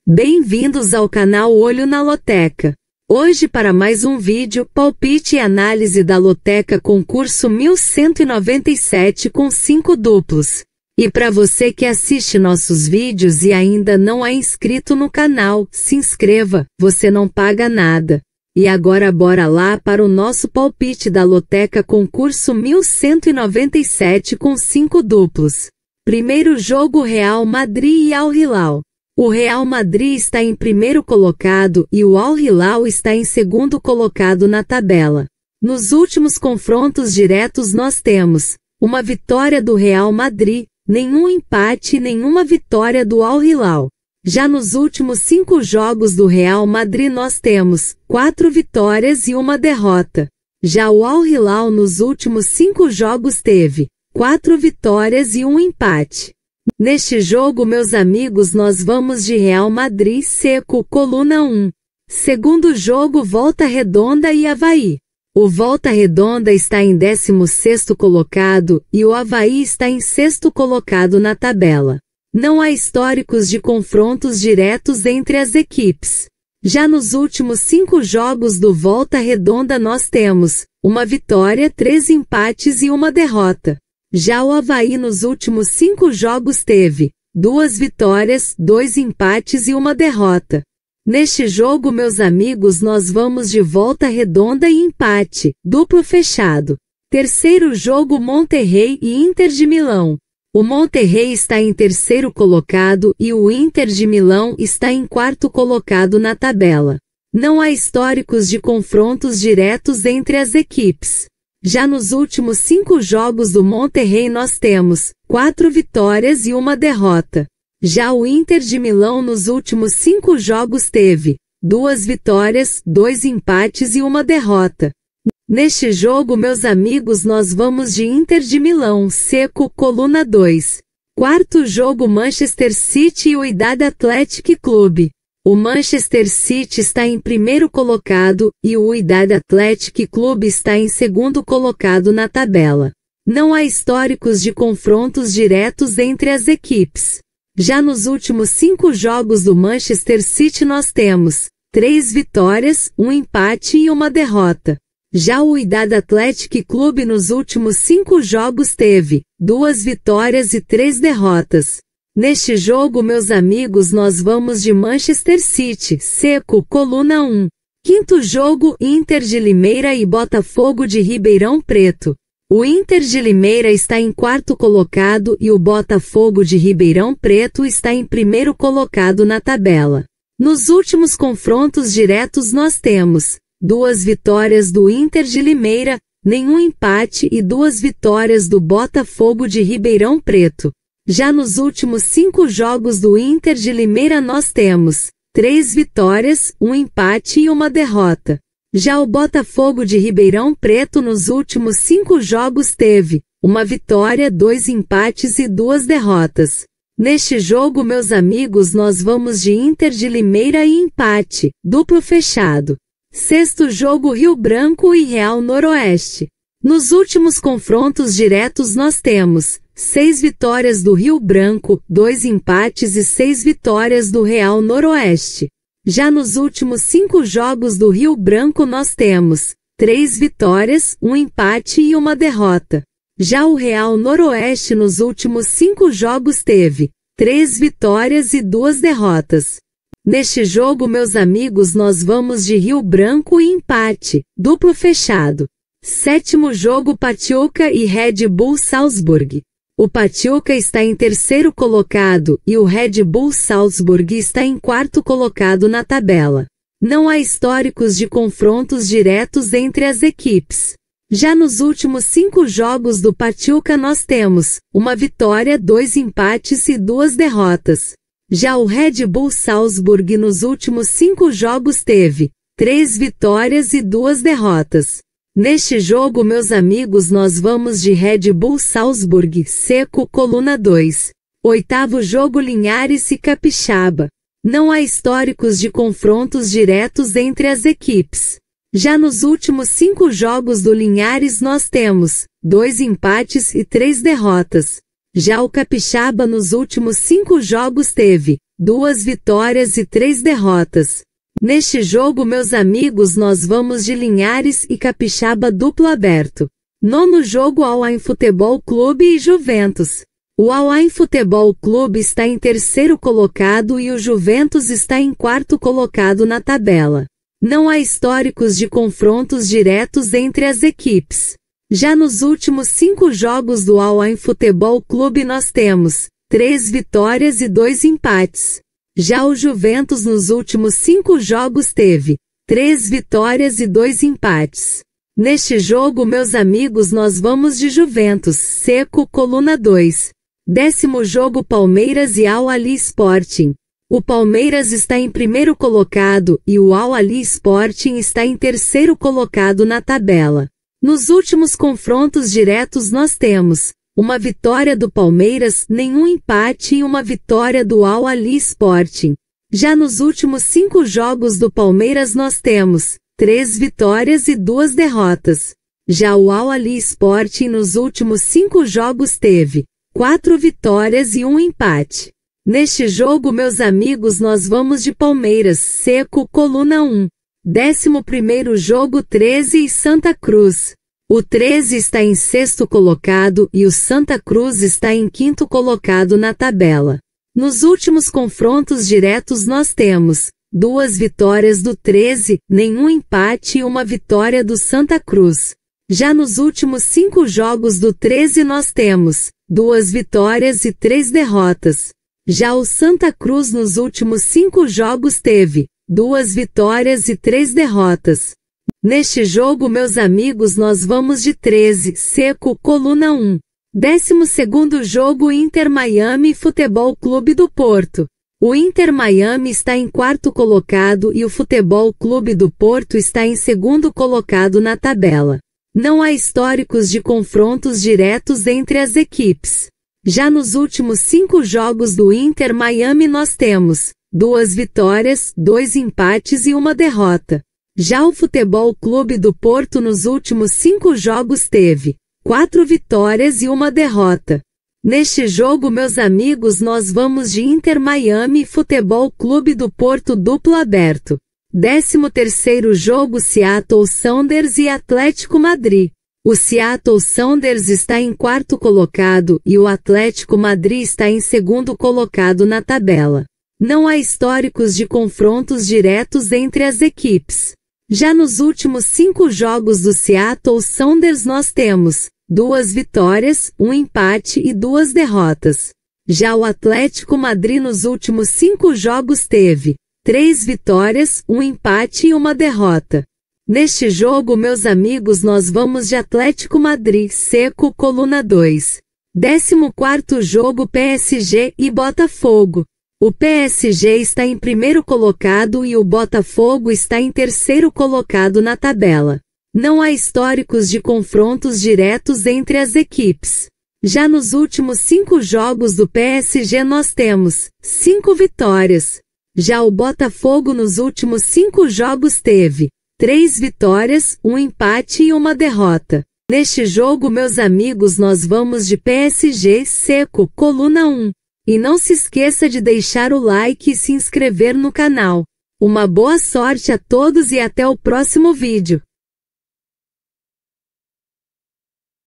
Bem-vindos ao canal Olho na Loteca. Hoje para mais um vídeo, palpite e análise da Loteca concurso 1197 com 5 duplos. E para você que assiste nossos vídeos e ainda não é inscrito no canal, se inscreva, você não paga nada. E agora bora lá para o nosso palpite da Loteca concurso 1197 com 5 duplos. Primeiro jogo Real Madrid e Al Hilal. O Real Madrid está em primeiro colocado e o Al Hilal está em segundo colocado na tabela. Nos últimos confrontos diretos nós temos uma vitória do Real Madrid, nenhum empate e nenhuma vitória do Al Hilal. Já nos últimos 5 jogos do Real Madrid nós temos 4 vitórias e uma derrota. Já o Al Hilal nos últimos 5 jogos teve 4 vitórias e um empate. Neste jogo, meus amigos, nós vamos de Real Madrid seco, coluna 1. Segundo jogo, Volta Redonda e Avaí. O Volta Redonda está em 16º colocado e o Avaí está em 6º colocado na tabela. Não há históricos de confrontos diretos entre as equipes. Já nos últimos 5 jogos do Volta Redonda nós temos uma vitória, 3 empates e uma derrota. Já o Avaí nos últimos 5 jogos teve 2 vitórias, 2 empates e uma derrota. Neste jogo, meus amigos, nós vamos de Volta Redonda e empate, duplo fechado. Terceiro jogo Monterrey e Inter de Milão. O Monterrey está em terceiro colocado e o Inter de Milão está em quarto colocado na tabela. Não há históricos de confrontos diretos entre as equipes. Já nos últimos 5 jogos do Monterrey nós temos 4 vitórias e uma derrota. Já o Inter de Milão nos últimos 5 jogos teve 2 vitórias, 2 empates e uma derrota. Neste jogo, meus amigos, nós vamos de Inter de Milão seco, coluna 2. Quarto jogo Manchester City e o Wydad Athletic Club. O Manchester City está em primeiro colocado e o Wydad Athletic Club está em segundo colocado na tabela. Não há históricos de confrontos diretos entre as equipes. Já nos últimos 5 jogos do Manchester City nós temos 3 vitórias, 1 empate e uma derrota. Já o Wydad Athletic Club nos últimos 5 jogos teve 2 vitórias e 3 derrotas. Neste jogo, meus amigos, nós vamos de Manchester City, seco, coluna 1. Quinto jogo, Inter de Limeira e Botafogo de Ribeirão Preto. O Inter de Limeira está em quarto colocado e o Botafogo de Ribeirão Preto está em primeiro colocado na tabela. Nos últimos confrontos diretos nós temos 2 vitórias do Inter de Limeira, nenhum empate e 2 vitórias do Botafogo de Ribeirão Preto. Já nos últimos 5 jogos do Inter de Limeira nós temos 3 vitórias, 1 empate e uma derrota. Já o Botafogo de Ribeirão Preto nos últimos 5 jogos teve 1 vitória, 2 empates e 2 derrotas. Neste jogo, meus amigos, nós vamos de Inter de Limeira e empate, duplo fechado. Sexto jogo Rio Branco e Real Noroeste. Nos últimos confrontos diretos nós temos 6 vitórias do Rio Branco, 2 empates e 6 vitórias do Real Noroeste. Já nos últimos 5 jogos do Rio Branco nós temos 3 vitórias, 1 empate e uma derrota. Já o Real Noroeste nos últimos 5 jogos teve 3 vitórias e 2 derrotas. Neste jogo, meus amigos, nós vamos de Rio Branco e empate, duplo fechado. Sétimo jogo Pachuca e Red Bull Salzburg. O Pachuca está em terceiro colocado e o Red Bull Salzburg está em quarto colocado na tabela. Não há históricos de confrontos diretos entre as equipes. Já nos últimos 5 jogos do Pachuca nós temos 1 vitória, 2 empates e 2 derrotas. Já o Red Bull Salzburg nos últimos 5 jogos teve 3 vitórias e 2 derrotas. Neste jogo, meus amigos, nós vamos de Red Bull Salzburg, seco, coluna 2. Oitavo jogo Linhares e Capixaba. Não há históricos de confrontos diretos entre as equipes. Já nos últimos 5 jogos do Linhares nós temos 2 empates e 3 derrotas. Já o Capixaba nos últimos 5 jogos teve 2 vitórias e 3 derrotas. Neste jogo, meus amigos, nós vamos de Linhares e Capixaba duplo aberto. Nono jogo, Al-Ain Futebol Clube e Juventus. O Al-Ain Futebol Clube está em terceiro colocado e o Juventus está em quarto colocado na tabela. Não há históricos de confrontos diretos entre as equipes. Já nos últimos 5 jogos do Al-Ain Futebol Clube nós temos 3 vitórias e 2 empates. Já o Juventus nos últimos 5 jogos teve 3 vitórias e 2 empates. Neste jogo, meus amigos, nós vamos de Juventus, seco, coluna 2. 10º jogo, Palmeiras e Al-Ahly Sporting. O Palmeiras está em primeiro colocado e o Al-Ahly Sporting está em terceiro colocado na tabela. Nos últimos confrontos diretos nós temos uma vitória do Palmeiras, nenhum empate e uma vitória do Al-Ahly Sporting. Já nos últimos 5 jogos do Palmeiras nós temos 3 vitórias e 2 derrotas. Já o Al-Ahly Sporting nos últimos 5 jogos teve 4 vitórias e 1 empate. Neste jogo, meus amigos, nós vamos de Palmeiras, seco, coluna 1. 11º jogo, 13 e Santa Cruz. O 13 está em sexto colocado e o Santa Cruz está em quinto colocado na tabela. Nos últimos confrontos diretos nós temos 2 vitórias do 13, nenhum empate e 1 vitória do Santa Cruz. Já nos últimos 5 jogos do 13 nós temos 2 vitórias e 3 derrotas. Já o Santa Cruz nos últimos 5 jogos teve 2 vitórias e 3 derrotas. Neste jogo, meus amigos, nós vamos de 13, seco, coluna 1. 12º jogo, Inter Miami Futebol Clube do Porto. O Inter Miami está em quarto colocado e o Futebol Clube do Porto está em segundo colocado na tabela. Não há históricos de confrontos diretos entre as equipes. Já nos últimos 5 jogos do Inter Miami nós temos 2 vitórias, 2 empates e 1 derrota. Já o Futebol Clube do Porto nos últimos 5 jogos teve 4 vitórias e 1 derrota. Neste jogo, meus amigos, nós vamos de Inter Miami Futebol Clube do Porto duplo aberto. 13º jogo, Seattle Sounders e Atlético Madrid. O Seattle Sounders está em quarto colocado e o Atlético Madrid está em segundo colocado na tabela. Não há históricos de confrontos diretos entre as equipes. Já nos últimos 5 jogos do Seattle Sounders nós temos 2 vitórias, 1 empate e 2 derrotas. Já o Atlético Madrid nos últimos 5 jogos teve 3 vitórias, 1 empate e 1 derrota. Neste jogo, meus amigos, nós vamos de Atlético Madrid, seco, coluna 2. 14º jogo, PSG e Botafogo. O PSG está em primeiro colocado e o Botafogo está em terceiro colocado na tabela. Não há históricos de confrontos diretos entre as equipes. Já nos últimos 5 jogos do PSG nós temos 5 vitórias. Já o Botafogo nos últimos 5 jogos teve 3 vitórias, 1 empate e 1 derrota. Neste jogo, meus amigos, nós vamos de PSG, seco, coluna 1. E não se esqueça de deixar o like e se inscrever no canal. Uma boa sorte a todos e até o próximo vídeo.